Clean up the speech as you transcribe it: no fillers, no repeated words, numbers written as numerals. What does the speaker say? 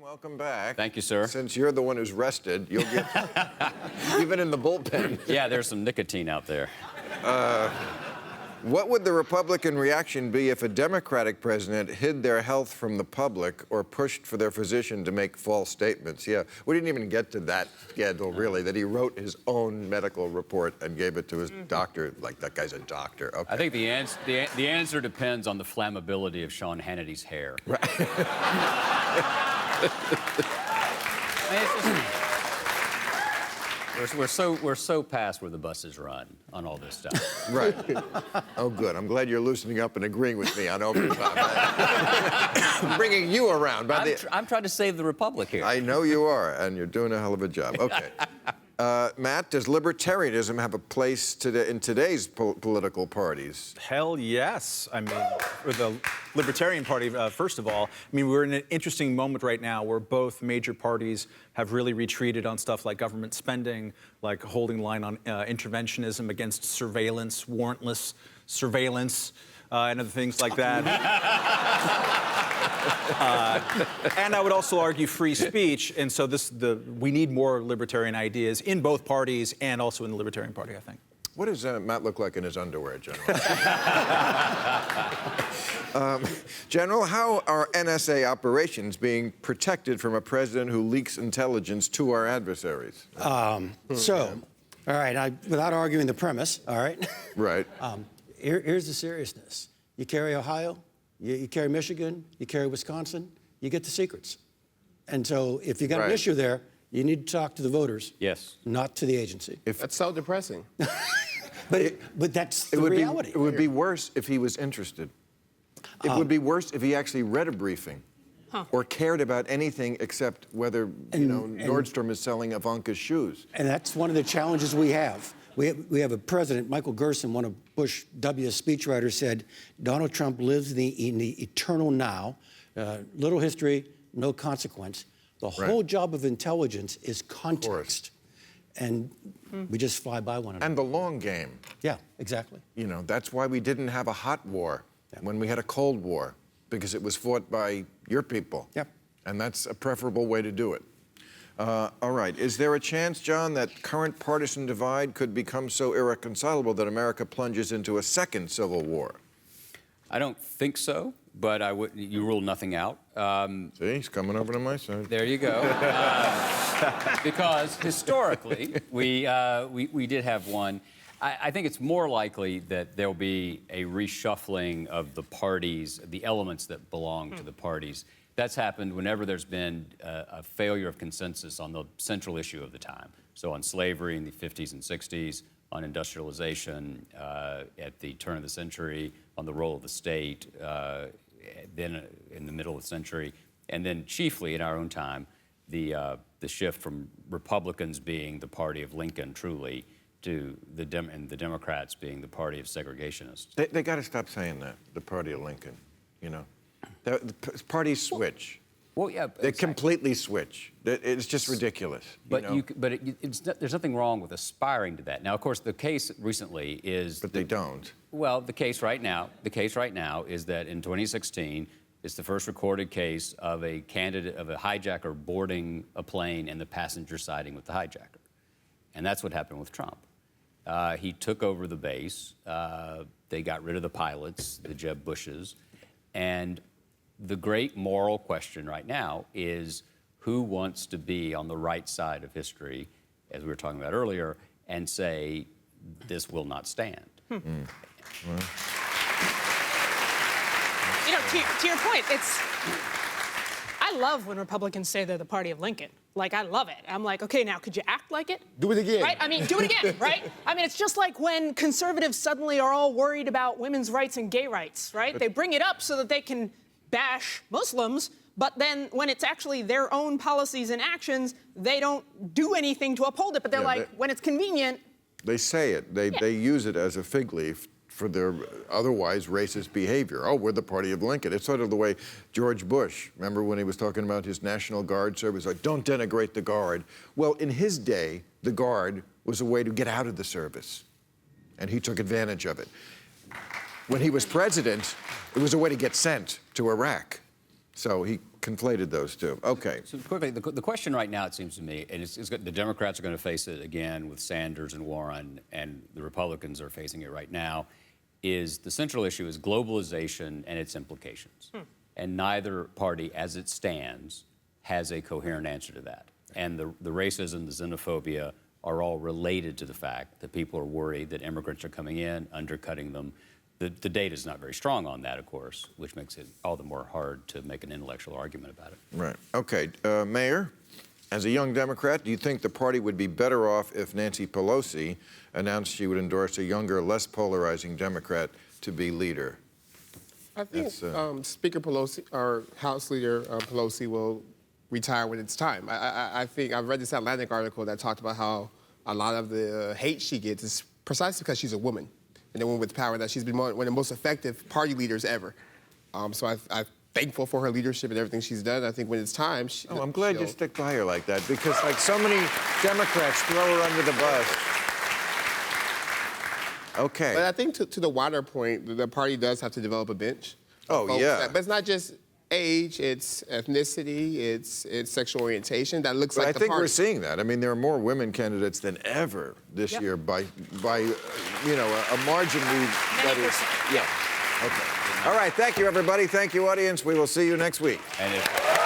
welcome back. Thank you, sir. Since you're the one who's rested, you'll get, even in the bullpen. Yeah, there's some nicotine out there. What would the Republican reaction be if a Democratic president hid their health from the public or pushed for their physician to make false statements? Yeah, we didn't even get to that scandal, really, that he wrote his own medical report and gave it to his doctor. Like, that guy's a doctor. Okay. I think the answer depends on the flammability of Sean Hannity's hair. Right. I mean, it's just, we're so past where the buses run on all this stuff. Right. Oh, good. I'm glad you're loosening up and agreeing with me on overtime. I'm bringing you around. I'm trying to save the republic here. I know you are, and you're doing a hell of a job. Okay. Matt, does libertarianism have a place in today's political parties? Hell yes. I mean, for the Libertarian Party, first of all, I mean, we're in an interesting moment right now where both major parties have really retreated on stuff like government spending, like holding the line on interventionism against surveillance, warrantless surveillance, and other things like that. And I would also argue free speech, and so we need more libertarian ideas in both parties and also in the Libertarian Party, I think. What does Matt look like in his underwear, General? General, how are NSA operations being protected from a president who leaks intelligence to our adversaries? All right, without arguing the premise, all right? Right. Here's the seriousness. You carry Ohio, you carry Michigan, you carry Wisconsin, you get the secrets. And so if you got an issue there, you need to talk to the voters. Yes. Not to the agency. That's so depressing. But that's the reality. It would be worse if he was interested. It would be worse if he actually read a briefing or cared about anything except whether, Nordstrom is selling Ivanka's shoes. And that's one of the challenges we have. We have a president, Michael Gerson, one of Bush W's speechwriters, said, Donald Trump lives in the eternal now, little history, no consequence. The whole job of intelligence is context. And we just fly by one another. And the long game. Yeah, exactly. That's why we didn't have a hot war when we had a cold war, because it was fought by your people. Yep. And that's a preferable way to do it. All right. Is there a chance, John, that current partisan divide could become so irreconcilable that America plunges into a second civil war? I don't think so, but you rule nothing out. See, he's coming over to my side. There you go. Because historically, we did have one. I think it's more likely that there'll be a reshuffling of the parties, the elements that belong to the parties. That's happened whenever there's been a failure of consensus on the central issue of the time. So on slavery in the 50s and 60s, on industrialization at the turn of the century, on the role of the state then in the middle of the century, and then chiefly in our own time, the shift from Republicans being the party of Lincoln, truly, to the Democrats being the party of segregationists. They got to stop saying that, the party of Lincoln, The parties switch. Well, yeah, they completely switch. It's just ridiculous. But there's nothing wrong with aspiring to that. Now, of course, the case recently is. But they don't. Well, the case right now is that in 2016, it's the first recorded case of a hijacker boarding a plane and the passenger siding with the hijacker, and that's what happened with Trump. He took over the base. They got rid of the pilots, the Jeb Bushes, and the great moral question right now is who wants to be on the right side of history, as we were talking about earlier, and say this will not stand. Well. To your point, I love when Republicans say they're the party of Lincoln. Like, I love it. I'm like, okay, now, could you act like it? Do it again. Right? I mean, do it again, right? I mean, it's just like when conservatives suddenly are all worried about women's rights and gay rights, right? They bring it up so that they can bash Muslims, but then when it's actually their own policies and actions, they don't do anything to uphold it. But they're when it's convenient. They say it. They use it as a fig leaf for their otherwise racist behavior. Oh, we're the party of Lincoln. It's sort of the way George Bush, remember when he was talking about his National Guard service, like, don't denigrate the Guard. Well, in his day, the Guard was a way to get out of the service, and he took advantage of it. When he was president, it was a way to get sent to Iraq. So he conflated those two. Okay. So quickly, the question right now, it seems to me, and the Democrats are going to face it again with Sanders and Warren, and the Republicans are facing it right now, is the central issue is globalization and its implications. And neither party, as it stands, has a coherent answer to that. And the racism, the xenophobia are all related to the fact that people are worried that immigrants are coming in, undercutting them. The data is not very strong on that, of course, which makes it all the more hard to make an intellectual argument about it. Right. Okay. Mayor, as a young Democrat, do you think the party would be better off if Nancy Pelosi announced she would endorse a younger, less polarizing Democrat to be leader? I think Speaker Pelosi or House Leader Pelosi will retire when it's time. I think I've read this Atlantic article that talked about how a lot of the hate she gets is precisely because she's a woman and a woman with power, that she's been one of the most effective party leaders ever. So I'm thankful for her leadership and everything she's done. I think when it's time, I'm glad you stick by her like that, because like so many Democrats throw her under the bus. Okay. But I think to the wider point, the party does have to develop a bench. Oh, yeah. But it's not just age, it's ethnicity, it's sexual orientation. That looks like the I think party. we're seeing that. I mean, there are more women candidates than ever this year by a margin that is. Yeah. Okay. All right. Thank you, everybody. Thank you, audience. We will see you next week. And if